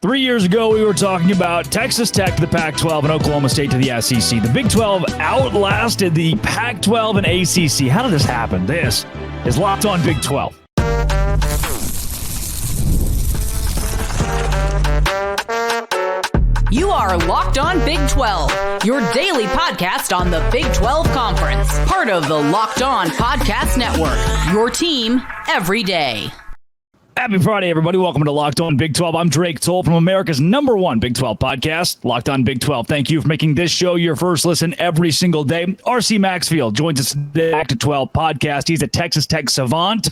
3 years ago, we were talking about Texas Tech to the Pac-12 and Oklahoma State to the SEC. The Big 12 outlasted the Pac-12 and ACC. How did this happen? This is Locked On Big 12. You are Locked On Big 12, your daily podcast on the Big 12 Conference. Part of the Locked On Podcast Network, your team every day. Happy Friday, everybody. Welcome to Locked On Big 12. I'm Drake Toll from America's #1 Big 12 podcast, Locked On Big 12. Thank you for making this show your first listen every single day. RC Maxfield joins us today, Back to 12 podcast. He's a Texas Tech savant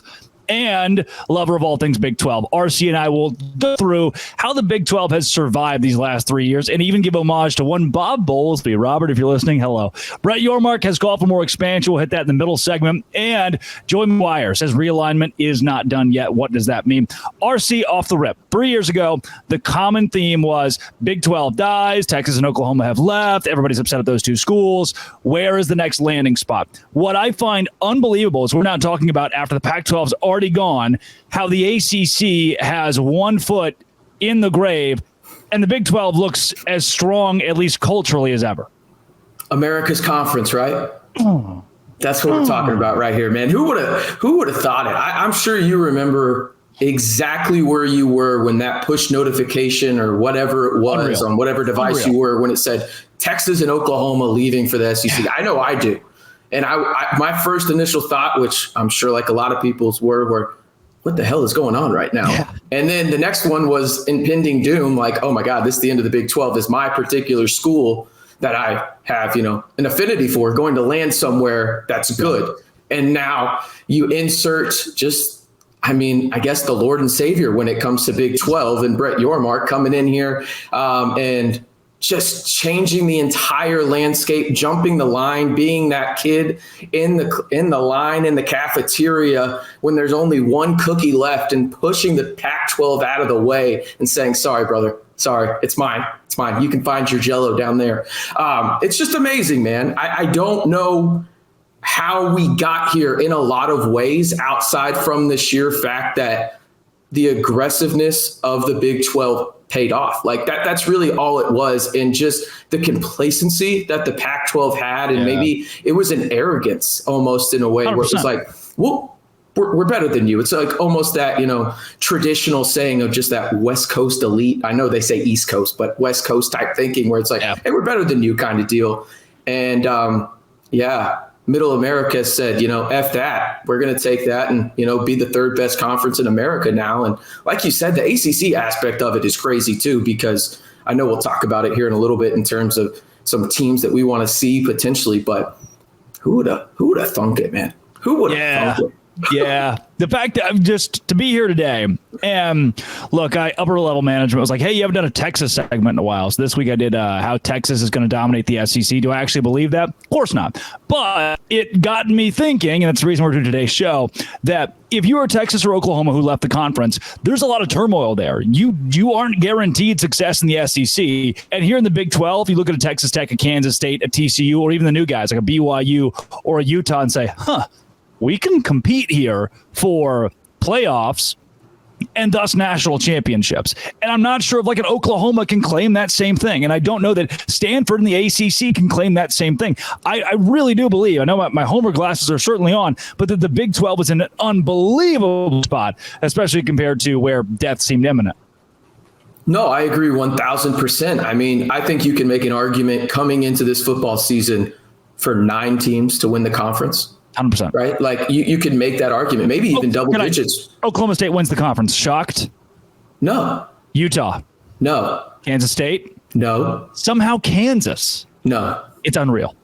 and lover of all things Big 12. RC and I will go through how the Big 12 has survived these last 3 years and even give homage to one Bob Bowlsby. Robert, if you're listening, hello. Brett Yormark has called for more expansion. We'll hit that in the middle segment. And Joey McGuire says realignment is not done yet. What does that mean? RC off the rip. 3 years ago, the common theme was Big 12 dies. Texas and Oklahoma have left. Everybody's upset at those two schools. Where is the next landing spot? What I find unbelievable is we're not talking about after the Pac-12's already gone, how the ACC has 1 foot in the grave and the Big 12 looks as strong, at least culturally, as ever. America's conference, right? That's what we're talking about right here, man. Who would have thought it? I'm sure you remember exactly where you were when that push notification or whatever it was on whatever device you were when it said Texas and Oklahoma leaving for the SEC. I know I do. And I my first initial thought, which I'm sure like a lot of people's were, what the hell is going on right now? Yeah. And then the next one was impending doom, like, oh my God, this is the end of the Big 12. Is my particular school that I have, an affinity for going to land somewhere that's good. And now you insert I guess the Lord and Savior when it comes to Big 12 and Brett Yormark coming in here and just changing the entire landscape, jumping the line, being that kid in the line in the cafeteria when there's only one cookie left and pushing the Pac-12 out of the way and saying, sorry, brother, sorry, it's mine. It's mine. You can find your Jell-O down there. It's just amazing, man. I don't know how we got here in a lot of ways outside from the sheer fact that the aggressiveness of the Big 12 paid off. Like that's really all it was. And just the complacency that the Pac-12 had. And maybe it was an arrogance almost in a way 100%. Where it was like, well, we're better than you. It's like almost that, traditional saying of just that West Coast elite. I know they say East Coast, but West Coast type thinking where it's like, hey, we're better than you kind of deal. And Middle America said, F that. We're going to take that and, be the third best conference in America now. And like you said, the ACC aspect of it is crazy, too, because I know we'll talk about it here in a little bit in terms of some teams that we want to see potentially. But who would have thunk it, man? Who would have thunk it? Yeah. The fact that I'm just to be here today and look, upper level management was like, hey, you haven't done a Texas segment in a while. So this week I did how Texas is going to dominate the SEC. Do I actually believe that? Of course not. But it got me thinking, and that's the reason we're doing today's show, that if you are Texas or Oklahoma who left the conference, there's a lot of turmoil there. You aren't guaranteed success in the SEC. And here in the Big 12, you look at a Texas Tech, a Kansas State, a TCU, or even the new guys like a BYU or a Utah and say, we can compete here for playoffs and thus national championships. And I'm not sure if like an Oklahoma can claim that same thing. And I don't know that Stanford and the ACC can claim that same thing. I really do believe, I know my homework glasses are certainly on, but that the Big 12 is in an unbelievable spot, especially compared to where death seemed imminent. No, I agree 1,000%. I mean, I think you can make an argument coming into this football season for 9 teams to win the conference. 100%. Right? Like you could make that argument, maybe even double digits. Oklahoma State wins the conference. Shocked? No. Utah? No. Kansas State? No. Somehow Kansas? No. It's unreal.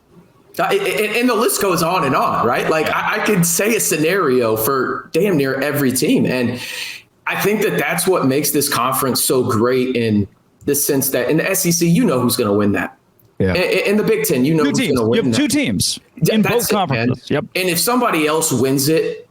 And the list goes on and on, right? Like I could say a scenario for damn near every team. And I think that that's what makes this conference so great in the sense that in the SEC, who's going to win that. Yeah. In the Big Ten, who's going to win. You have 2 teams in both conferences. Yep. And if somebody else wins it,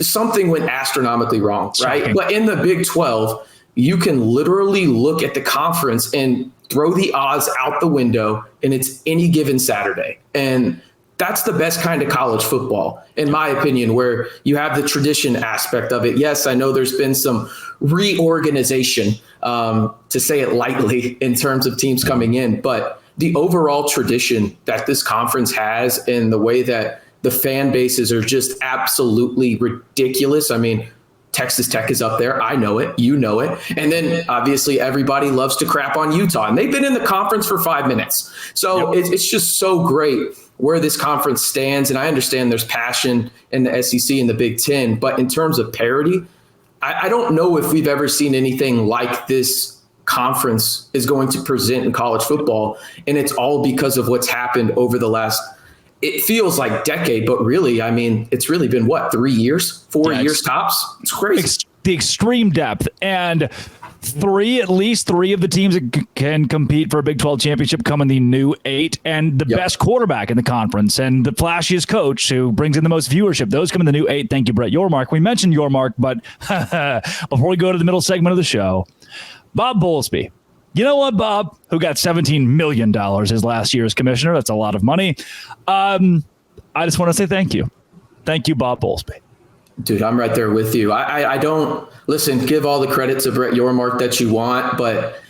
something went astronomically wrong, right? Shocking. But in the Big 12, you can literally look at the conference and throw the odds out the window, and it's any given Saturday. And that's the best kind of college football, in my opinion, where you have the tradition aspect of it. Yes, I know there's been some reorganization, to say it lightly, in terms of teams coming in, but the overall tradition that this conference has and the way that the fan bases are just absolutely ridiculous. I mean, Texas Tech is up there. I know it. You know it. And then obviously everybody loves to crap on Utah, and they've been in the conference for 5 minutes. So it's just so great where this conference stands. And I understand there's passion in the SEC and the Big Ten, but in terms of parity, I don't know if we've ever seen anything like this conference is going to present in college football. And it's all because of what's happened over the last, it feels like decade, but really, I mean, it's really been 3 years, 4 years tops. It's crazy. The extreme depth, and at least three of the teams that can compete for a Big 12 championship come in the new 8, and the best quarterback in the conference and the flashiest coach who brings in the most viewership. Those come in the new 8. Thank you, Brett Yormark. We mentioned Yormark, but before we go to the middle segment of the show, Bob Bowlsby. You know what, Bob, who got $17 million his last year as commissioner? That's a lot of money. I just want to say thank you. Thank you, Bob Bowlsby. Dude, I'm right there with you. I don't, listen, give all the credit to Brett Yormark that you want, but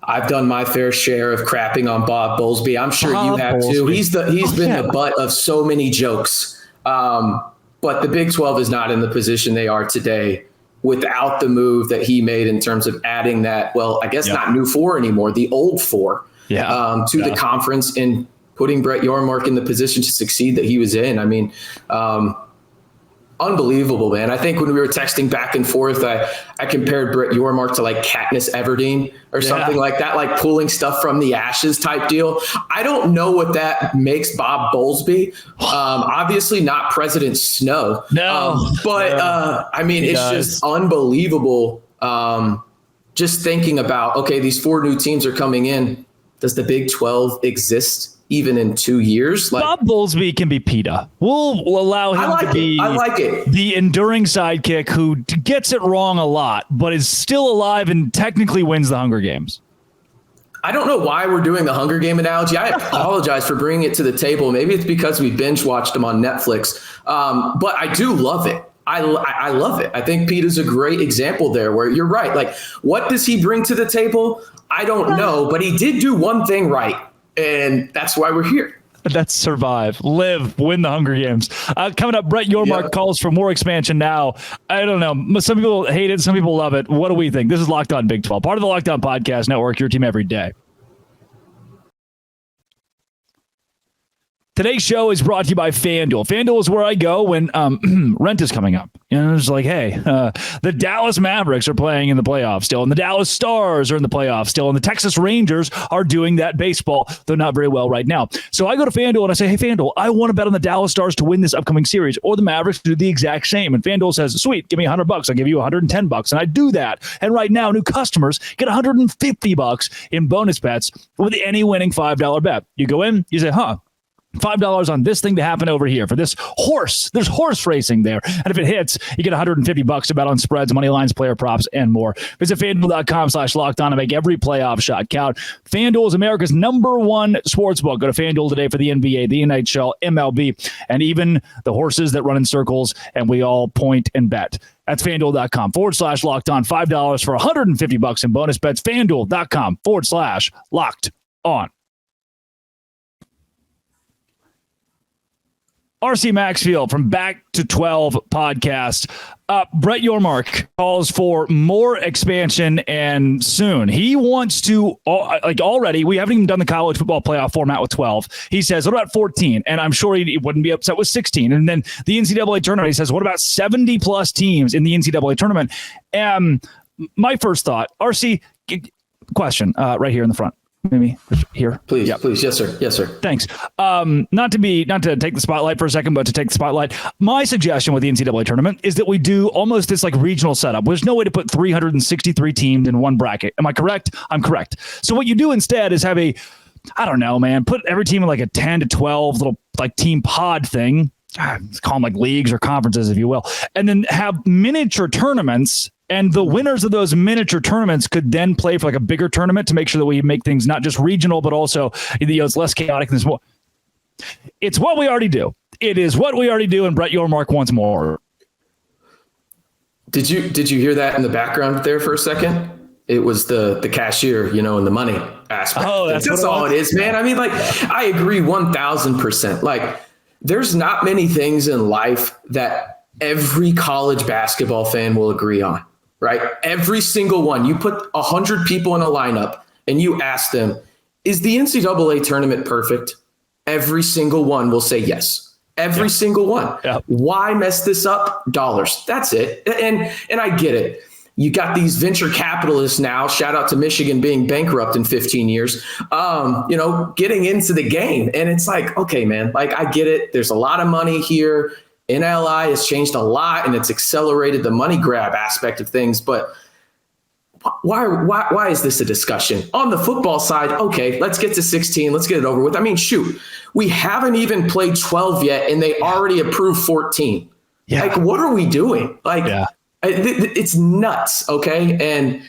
I've done my fair share of crapping on Bob Bowlsby. I'm sure you have too. He's been the butt of so many jokes. But the Big 12 is not in the position they are today without the move that he made in terms of adding that, well, I guess not new 4 anymore, the old 4 to the conference, and putting Brett Yormark in the position to succeed that he was in. I mean, unbelievable, man. I think when we were texting back and forth, I compared Brett Yormark to like Katniss Everdeen or something like that, like pulling stuff from the ashes type deal. I don't know what that makes Bob Bowlsby. Obviously not President Snow. I mean, it's just unbelievable. Just thinking about, okay, these 4 new teams are coming in. Does the Big 12 exist even in 2 years? Like, Bob Bowlsby can be PETA. We'll allow him to be the enduring sidekick who gets it wrong a lot, but is still alive and technically wins the Hunger Games. I don't know why we're doing the Hunger Game analogy. I apologize for bringing it to the table. Maybe it's because we binge watched them on Netflix. But I do love it. I love it. I think Pete is a great example there where you're right. Like, what does he bring to the table? I don't know, but he did do one thing right. And that's why we're here. That's survive, live, win the Hunger Games. Coming up, Brett Yormark calls for more expansion now. I don't know. Some people hate it. Some people love it. What do we think? This is Locked On Big 12, part of the Locked On Podcast Network, your team every day. Today's show is brought to you by FanDuel. FanDuel is where I go when rent is coming up. You know, it's like, hey, the Dallas Mavericks are playing in the playoffs still, and the Dallas Stars are in the playoffs still, and the Texas Rangers are doing that baseball, though not very well right now. So I go to FanDuel and I say, hey, FanDuel, I want to bet on the Dallas Stars to win this upcoming series, or the Mavericks to do the exact same. And FanDuel says, sweet, give me $100. I'll give you $110. And I do that. And right now, new customers get $150 in bonus bets with any winning $5 bet. You go in, you say, $5 on this thing to happen over here for this horse. There's horse racing there. And if it hits, you get $150 to bet on spreads, money lines, player props, and more. Visit FanDuel.com/locked on to make every playoff shot count. FanDuel is America's #1 sportsbook. Go to FanDuel today for the NBA, the NHL, MLB, and even the horses that run in circles, and we all point and bet. That's FanDuel.com/locked on. $5 for $150 in bonus bets. FanDuel.com/locked on. RC Maxfield from Back to 12 podcast. Brett Yormark calls for more expansion, and soon. He wants to, already, we haven't even done the college football playoff format with 12. He says, what about 14? And I'm sure he wouldn't be upset with 16. And then the NCAA tournament, he says, what about 70 plus teams in the NCAA tournament? My first thought, RC, question right here in the front. Maybe here. Please. Yes, sir. Thanks. Not to take the spotlight for a second, but to take the spotlight. My suggestion with the NCAA tournament is that we do almost this like regional setup. There's no way to put 363 teams in one bracket. Am I correct? I'm correct. So what you do instead is have put every team in like a 10 to 12 little like team pod thing. Call them like leagues or conferences, if you will. And then have miniature tournaments. And the winners of those miniature tournaments could then play for like a bigger tournament to make sure that we make things not just regional, but also, it's less chaotic. And there's more. It's what we already do. It is what we already do. And Brett Yormark wants more. Did you hear that in the background there for a second? It was the cashier, and the money aspect. Oh, that's all it is, man. I mean, like, I agree 1000%. Like, there's not many things in life that every college basketball fan will agree on, right? Every single one. You put 100 people in a lineup and you ask them, is the NCAA tournament perfect? Every single one will say yes. Every single one. Yeah. Why mess this up? Dollars. That's it. And I get it. You got these venture capitalists now, shout out to Michigan being bankrupt in 15 years, getting into the game. And it's like, okay, man, like, I get it. There's a lot of money here. NLI has changed a lot and it's accelerated the money grab aspect of things. But why is this a discussion? On the football side, okay, let's get to 16. Let's get it over with. I mean, shoot, we haven't even played 12 yet and they already approved 14. Yeah. Like, what are we doing? Like, it's nuts, okay? And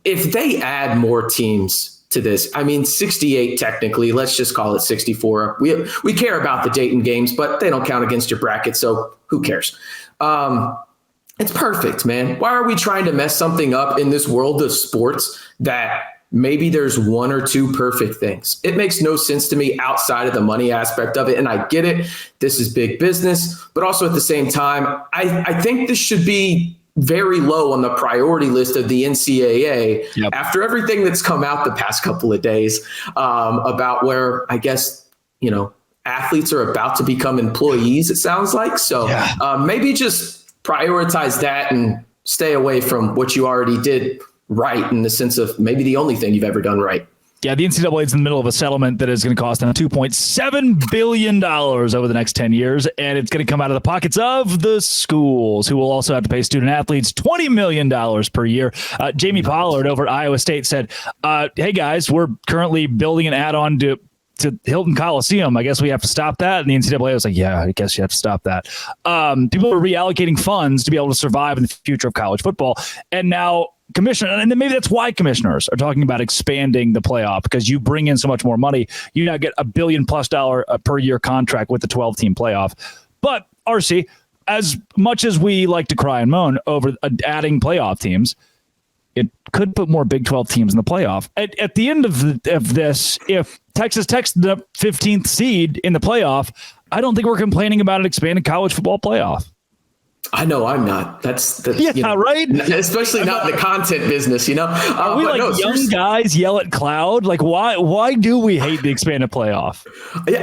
if they add more teams to this, I mean, 68 technically, let's just call it 64. We care about the Dayton games, but they don't count against your bracket, so who cares? It's perfect, man. Why are we trying to mess something up in this world of sports that maybe there's one or two perfect things? It makes no sense to me outside of the money aspect of it. And I get it. This is big business. But also at the same time, I think this should be very low on the priority list of the NCAA after everything that's come out the past couple of days about where, I guess, athletes are about to become employees, it sounds like. So maybe just prioritize that and stay away from what you already did right, in the sense of maybe the only thing you've ever done right. Yeah, the NCAA is in the middle of a settlement that is going to cost them $2.7 billion over the next 10 years, and it's going to come out of the pockets of the schools, who will also have to pay student athletes $20 million per year. Jamie Pollard over at Iowa State said, hey, guys, we're currently building an add-on to Hilton Coliseum. I guess we have to stop that. And the NCAA was like, yeah, I guess you have to stop that. People are reallocating funds to be able to survive in the future of college football. And now commissioner, and then maybe that's why commissioners are talking about expanding the playoff, because you bring in so much more money. You now get $1 billion+ per year contract with the 12-team playoff. But RC, as much as we like to cry and moan over adding playoff teams, it could put more Big 12 teams in the playoff. At the end of this, if Texas Tech's the 15th seed in the playoff, I don't think we're complaining about an expanded college football playoff. I know I'm not. That's right. Especially not in the content business, Are we young guys yell at cloud? Like, why do we hate the expanded playoff? Yeah,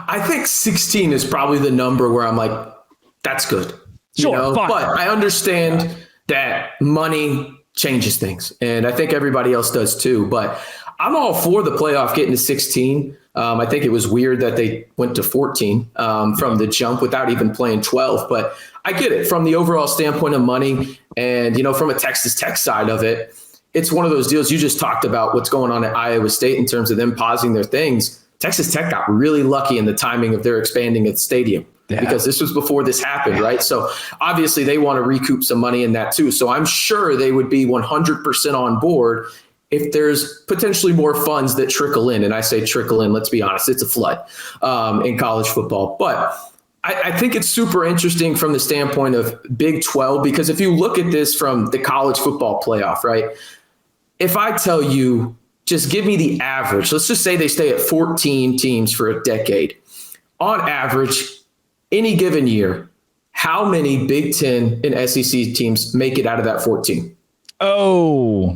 I think 16 is probably the number where I'm like, that's good. Sure, fine. But I understand that money changes things, and I think everybody else does too. But I'm all for the playoff getting to 16. I think it was weird that they went to 14 from the jump without even playing 12. But I get it from the overall standpoint of money, and from a Texas Tech side of it, it's one of those deals. You just talked about what's going on at Iowa State in terms of them pausing their things. Texas Tech got really lucky in the timing of their expanding its stadium. Because this was before this happened, right? So obviously they want to recoup some money in that too. So I'm sure they would be 100% on board if there's potentially more funds that trickle in. And I say trickle in, let's be honest, it's a flood in college football. But I think it's super interesting from the standpoint of Big 12, because if you look at this from the college football playoff, right? If I tell you, just give me the average, let's just say they stay at 14 teams for a decade. On average, any given year, how many Big 10 and SEC teams make it out of that 14? A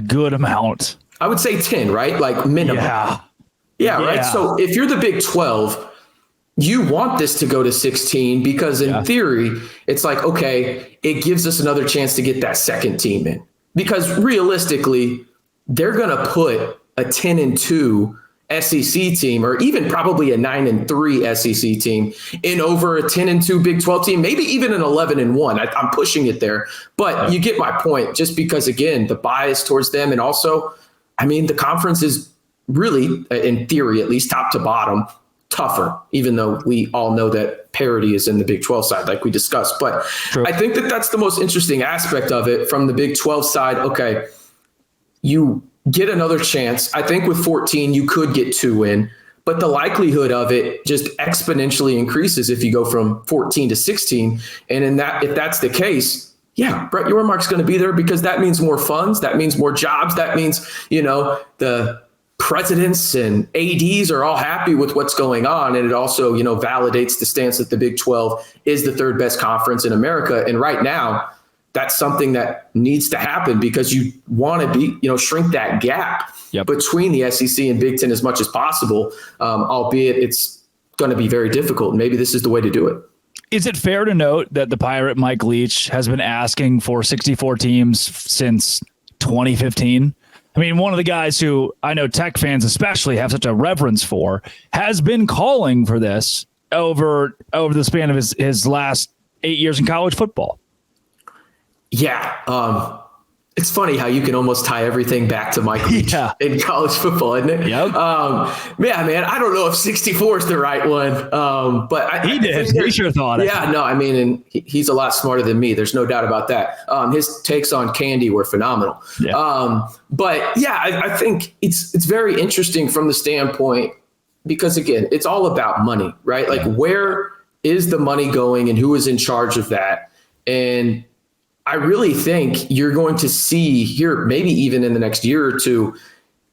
good amount. I would say 10, right? Like minimum. Yeah, right? So if you're the Big 12, you want this to go to 16 because in theory, it's like, okay, it gives us another chance to get that second team in. Because realistically, they're going to put a 10-2 SEC team, or even probably a 9-3 SEC team, in over a 10-2 Big 12 team, maybe even an 11-1. I'm pushing it there, but you get my point. Just because, again, the bias towards them, and also, I mean, the conference is really, in theory, at least top to bottom, tougher. Even though we all know that parity is in the Big 12 side, like we discussed. But True. I think that that's the most interesting aspect of it from the Big 12 side. Okay, you get another chance. I think with 14, you could get 2 in, but the likelihood of it just exponentially increases if you go from 14 to 16. And if that's the case, yeah, Brett Yormark's going to be there because that means more funds. That means more jobs. That means, the presidents and ADs are all happy with what's going on. And it also, validates the stance that the Big 12 is the third best conference in America. And right now, that's something that needs to happen because you want to be, shrink that gap between the SEC and Big Ten as much as possible, albeit it's going to be very difficult. Maybe this is the way to do it. Is it fair to note that the Pirate Mike Leach has been asking for 64 teams since 2015? I mean, one of the guys who I know Tech fans especially have such a reverence for has been calling for this over the span of his last 8 years in college football. Yeah. It's funny how you can almost tie everything back to Mike Leach in college football, isn't it? Yep. Man, I don't know if 64 is the right one. But he sure thought it. Yeah, no, I mean, and he's a lot smarter than me. There's no doubt about that. His takes on candy were phenomenal. Yeah. But yeah, I think it's very interesting from the standpoint because again, it's all about money, right? Like where is the money going and who is in charge of that? And I really think you're going to see here, maybe even in the next year or two,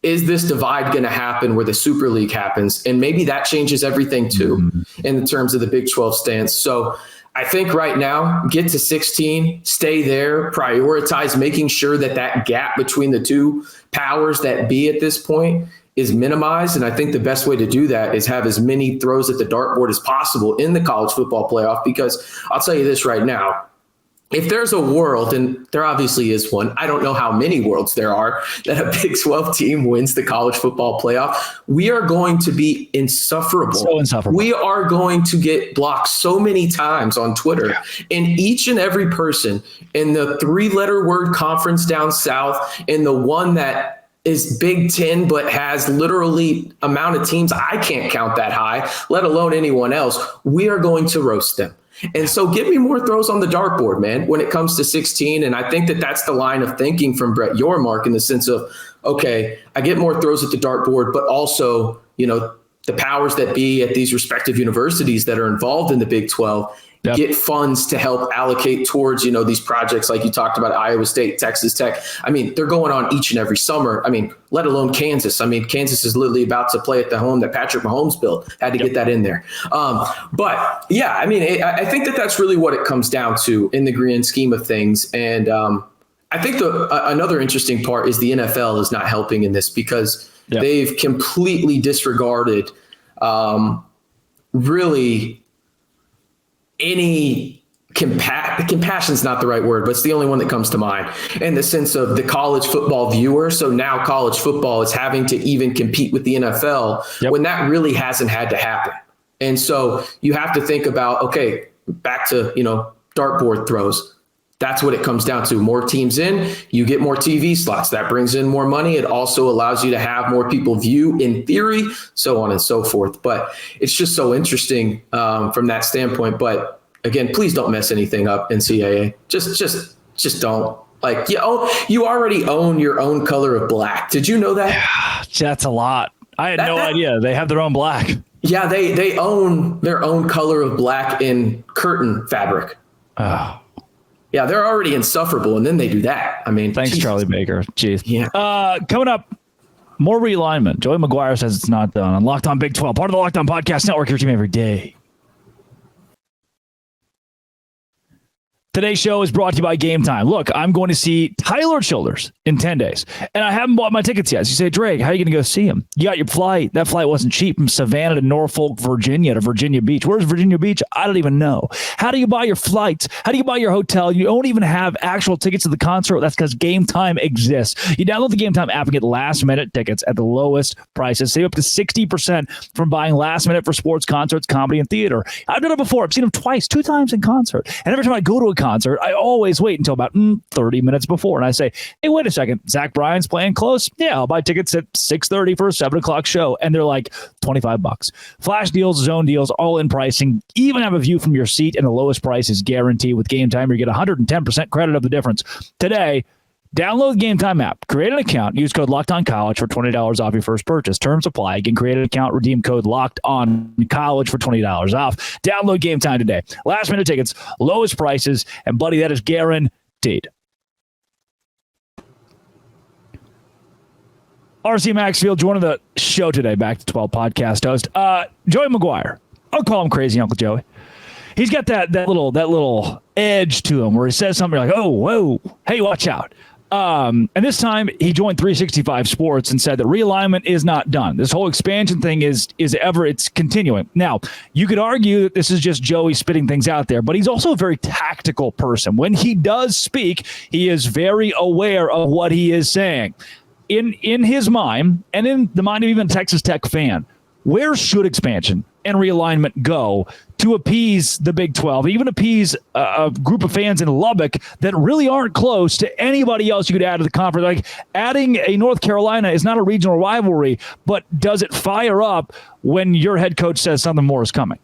is this divide going to happen where the Super League happens? And maybe that changes everything too, in terms of the Big 12 stance. So I think right now, get to 16, stay there, prioritize making sure that gap between the two powers that be at this point is minimized. And I think the best way to do that is have as many throws at the dartboard as possible in the college football playoff, because I'll tell you this right now, if there's a world, and there obviously is one, I don't know how many worlds there are, that a Big 12 team wins the college football playoff, we are going to be insufferable. So insufferable. We are going to get blocked so many times on Twitter. Yeah. And each and every person in the 3-letter word conference down south, and the one that is Big 10 but has literally amount of teams I can't count that high, let alone anyone else, we are going to roast them. And so give me more throws on the dartboard, man, when it comes to 16. And I think that's the line of thinking from Brett Yormark in the sense of, okay, I get more throws at the dartboard, but also, the powers that be at these respective universities that are involved in the Big 12 get funds to help allocate towards, these projects like you talked about, Iowa State, Texas Tech. I mean, they're going on each and every summer. I mean, let alone Kansas. I mean, Kansas is literally about to play at the home that Patrick Mahomes built. Had to get that in there. But yeah, I mean, I think that's really what it comes down to in the grand scheme of things. And I think another interesting part is the NFL is not helping in this because they've completely disregarded really any compassion's not the right word, but it's the only one that comes to mind in the sense of the college football viewer. So now college football is having to even compete with the NFL when that really hasn't had to happen. And so you have to think about, okay, back to, dartboard throws. That's what it comes down to. More teams in, you get more TV slots. That brings in more money. It also allows you to have more people view in theory, so on and so forth. But it's just so interesting from that standpoint. But again, please don't mess anything up, NCAA. Just don't. Like, you already own your own color of black. Did you know that? Yeah, that's a lot. I had no idea. They have their own black. Yeah, they own their own color of black in curtain fabric. Oh. Yeah, they're already insufferable, and then they do that. I mean, thanks, Jesus. Charlie Baker. Jeez. Yeah. Coming up, more realignment. Joey McGuire says it's not done on Locked On Big 12, part of the Locked On Podcast Network, your team every day. Today's show is brought to you by Game Time. Look, I'm going to see Tyler Childers in 10 days, and I haven't bought my tickets yet. So you say, Drake, how are you going to go see him? You got your flight. That flight wasn't cheap from Savannah to Norfolk, Virginia to Virginia Beach. Where's Virginia Beach? I don't even know. How do you buy your flights? How do you buy your hotel? You don't even have actual tickets to the concert. That's because Game Time exists. You download the Game Time app and get last-minute tickets at the lowest prices. Save up to 60% from buying last minute for sports, concerts, comedy, and theater. I've done it before. I've seen them twice, 2 times in concert. And every time I go to a concert, I always wait until about 30 minutes before. And I say, hey, wait a second. Zach Bryan's playing close. Yeah, I'll buy tickets at 6:30 for a 7 o'clock show. And they're like $25. Flash deals, zone deals, all in pricing. Even have a view from your seat, and the lowest price is guaranteed. With Game Time, you get 110% credit of the difference. Today, Download the Game Time app, create an account, use code LOCKEDONCollege for $20 off your first purchase. Terms apply. Again, create an account, redeem code LOCKEDONCollege for $20 off. Download Game Time today. Last minute tickets, lowest prices, and buddy, that is guaranteed. RC Maxfield joining the show today, Back to 12 podcast host. Joey McGuire. I'll call him Crazy Uncle Joey. He's got that little edge to him where he says something like, oh, whoa, hey, watch out. And this time he joined 365 Sports and said that realignment is not done. This whole expansion thing it's continuing. Now, you could argue that this is just Joey spitting things out there, but he's also a very tactical person. When he does speak, he is very aware of what he is saying. In his mind, and in the mind of even a Texas Tech fan, where should expansion and realignment go to appease the Big 12, even appease a group of fans in Lubbock that really aren't close to anybody else you could add to the conference? Like, adding a North Carolina is not a regional rivalry, but does it fire up when your head coach says something more is coming?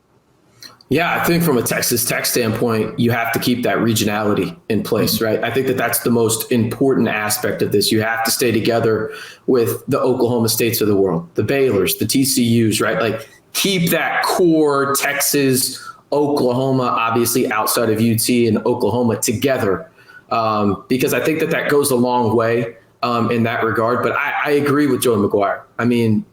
Yeah, I think from a Texas Tech standpoint, you have to keep that regionality in place, right? I think that that's the most important aspect of this. You have to stay together with the Oklahoma States of the world, the Baylors, the TCUs, right? Like, keep that core Texas, Oklahoma, obviously outside of UT and Oklahoma together, because I think that goes a long way in that regard. But I agree with Joey McGuire. I mean,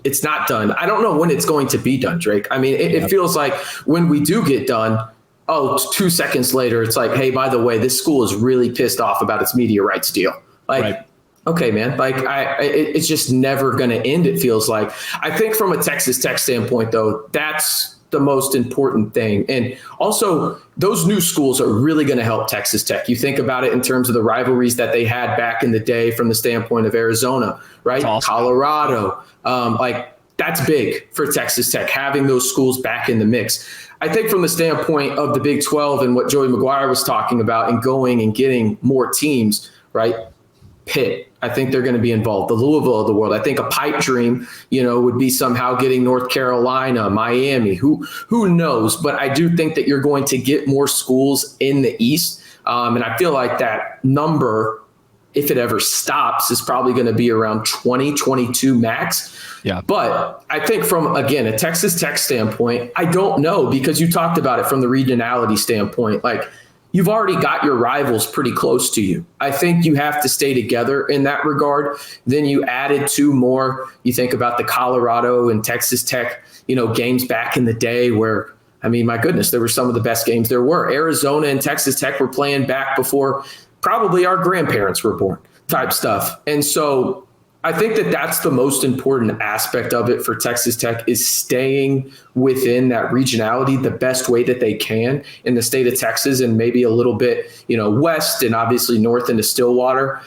it's not done. I don't know when it's going to be done, Drake. I mean, it feels like when we do get done, 2 seconds later, it's like, hey, by the way, this school is really pissed off about its media rights deal. Like, right. Okay, man, like it's just never going to end, it feels like. I think from a Texas Tech standpoint, though, that's the most important thing. And also, those new schools are really going to help Texas Tech. You think about it in terms of the rivalries that they had back in the day from the standpoint of Arizona, right? Awesome. Colorado. That's big for Texas Tech, having those schools back in the mix. I think from the standpoint of the Big 12 and what Joey McGuire was talking about and going and getting more teams, right? Pitt, I think they're going to be involved. The Louisville of the world. I think a pipe dream, would be somehow getting North Carolina, Miami. Who knows? But I do think that you're going to get more schools in the East. And I feel like that number, if it ever stops, is probably going to be around 20, 22 max. Yeah. But I think from, again, a Texas Tech standpoint, I don't know, because you talked about it from the regionality standpoint. Like, you've already got your rivals pretty close to you. I think you have to stay together in that regard. Then you added two more. You think about the Colorado and Texas Tech, games back in the day where, I mean, my goodness, there were some of the best games there were. Arizona and Texas Tech were playing back before probably our grandparents were born, type stuff. And so I think that that's the most important aspect of it for Texas Tech, is staying within that regionality the best way that they can in the state of Texas, and maybe a little bit, west and obviously north into Stillwater.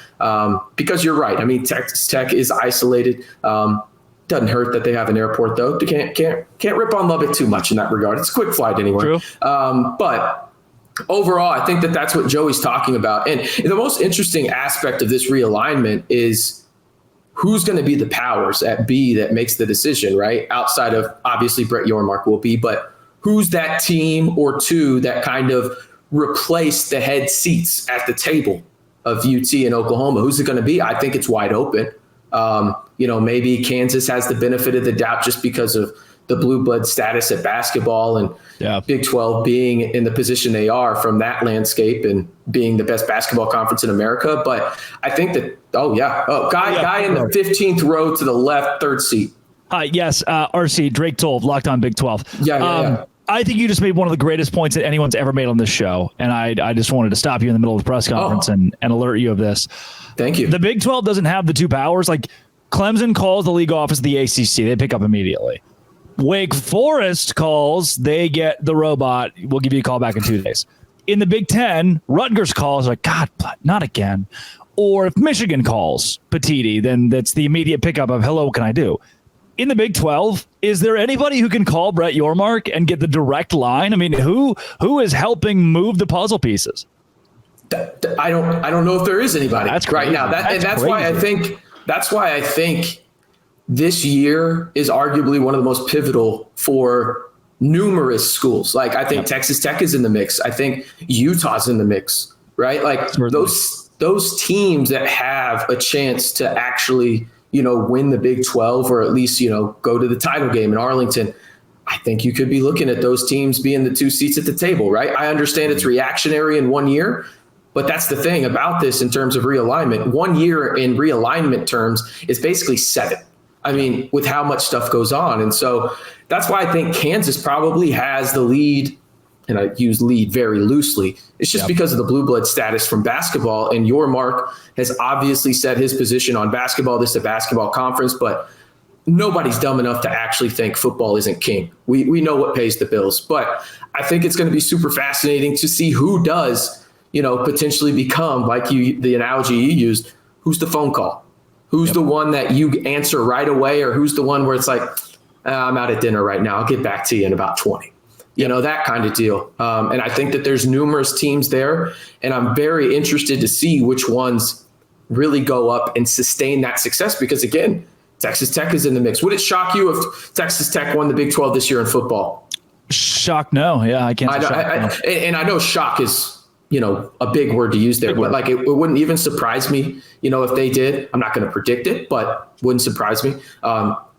Because you're right. I mean, Texas Tech is isolated. Doesn't hurt that they have an airport, though. They can't rip on Lubbock too much in that regard. It's a quick flight anyway. True. But overall, I think that that's what Joey's talking about. And the most interesting aspect of this realignment is who's going to be the powers at B that makes the decision, right? Outside of, obviously, Brett Yormark will be, but who's that team or two that kind of replace the head seats at the table of UT and Oklahoma? Who's it going to be? I think it's wide open. Maybe Kansas has the benefit of the doubt just because of the blue blood status at basketball, and Big 12 being in the position they are from that landscape and being the best basketball conference in America. But I think that, guy in the 15th row to the left, third seat. Hi, yes, RC, Drake Toll, Locked On Big 12. Yeah. I think you just made one of the greatest points that anyone's ever made on this show, and I just wanted to stop you in the middle of the press conference and alert you of this. Thank you. The Big 12 doesn't have the two powers. Like, Clemson calls the league office of the ACC. They pick up immediately. Wake Forest calls, they get the robot. We'll give you a call back in 2 days. In the Big Ten, Rutgers calls, like, God, not again. Or if Michigan calls Petiti, then that's the immediate pickup of, hello, what can I do? In the Big 12, is there anybody who can call Brett Yormark and get the direct line? I mean, who is helping move the puzzle pieces? I don't know if there is anybody right now. That's why I think this year is arguably one of the most pivotal for numerous schools. Like, I think Texas Tech is in the mix. I think Utah's in the mix, right? Like, those those teams that have a chance to actually, win the Big 12 or at least, go to the title game in Arlington, I think you could be looking at those teams being the 2 seats at the table, right? I understand it's reactionary in 1 year, but that's the thing about this in terms of realignment. 1 year in realignment terms is basically 7. I mean, with how much stuff goes on. And so that's why I think Kansas probably has the lead, and I use lead very loosely. It's just because of the blue blood status from basketball. And your Mark has obviously set his position on basketball. This is a basketball conference, but nobody's dumb enough to actually think football isn't king. We know what pays the bills, but I think it's going to be super fascinating to see who does, potentially become, like the analogy you used, who's the phone call, who's the one that you answer right away, or who's the one where it's like, I'm out at dinner right now, I'll get back to you in about 20, that kind of deal. And I think that there's numerous teams there, and I'm very interested to see which ones really go up and sustain that success, because again, Texas Tech is in the mix. Would it shock you if Texas Tech won the Big 12 this year in football? Shock, no. Yeah, I can't. And I know shock is, a big word to use there, but like it wouldn't even surprise me, if they did. I'm not going to predict it, but wouldn't surprise me.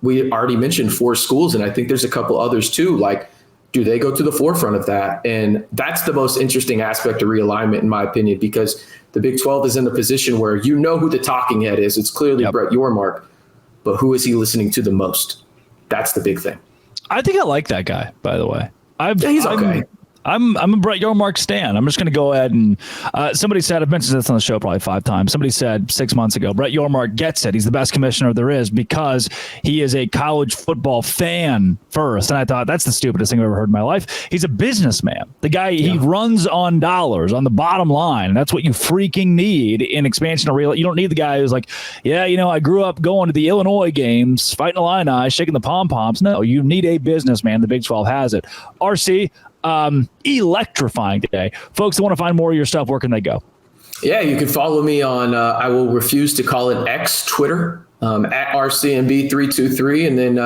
We already mentioned 4 schools, and I think there's a couple others too. Like, do they go to the forefront of that? And that's the most interesting aspect of realignment, in my opinion, because the Big 12 is in a position where who the talking head is. It's clearly Brett Yormark. But who is he listening to the most? That's the big thing. I think I like that guy, by the way. He's okay. I'm a Brett Yormark stan. I'm just going to go ahead and somebody said, I've mentioned this on the show probably 5 times. Somebody said 6 months ago, Brett Yormark gets it. He's the best commissioner there is because he is a college football fan first. And I thought that's the stupidest thing I've ever heard in my life. He's a businessman. The guy, he runs on dollars, on the bottom line. And that's what you freaking need in expansion of real. You don't need the guy who's like, I grew up going to the Illinois games, fighting Illini, shaking the pom-poms. No, you need a businessman. The Big 12 has it. RC, electrifying today. Folks that want to find more of your stuff, where can they go? Yeah, you can follow me on, I will refuse to call it X, Twitter, at RCMB323, and then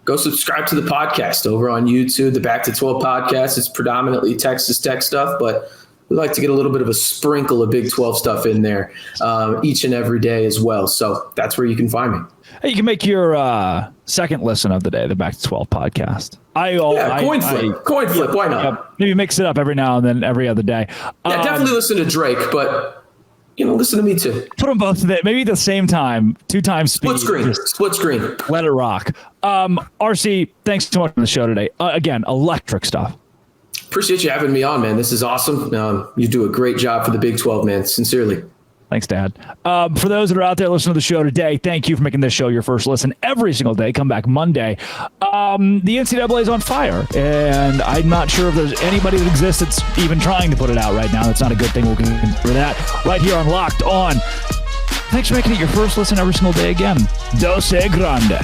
go subscribe to the podcast over on YouTube, the Back to 12 podcast. It's predominantly Texas Tech stuff, but we like to get a little bit of a sprinkle of Big 12 stuff in there each and every day as well. So that's where you can find me. Hey, you can make your second listen of the day, the Back to 12 podcast. Coin flip. Why not? Maybe mix it up every now and then, every other day. Yeah, definitely listen to Drake, but listen to me too. Put them both maybe at the same time, 2 times speed. Split screen. Let it rock. RC, thanks so much for the show today. Again, electric stuff. Appreciate you having me on, man. This is awesome. You do a great job for the Big 12, man. Sincerely. Thanks, Dad. For those that are out there listening to the show today, thank you for making this show your first listen every single day. Come back Monday. The NCAA is on fire, and I'm not sure if there's anybody that exists that's even trying to put it out right now. That's not a good thing. We'll consider that right here on Locked On. Thanks for making it your first listen every single day again. Dose Grande.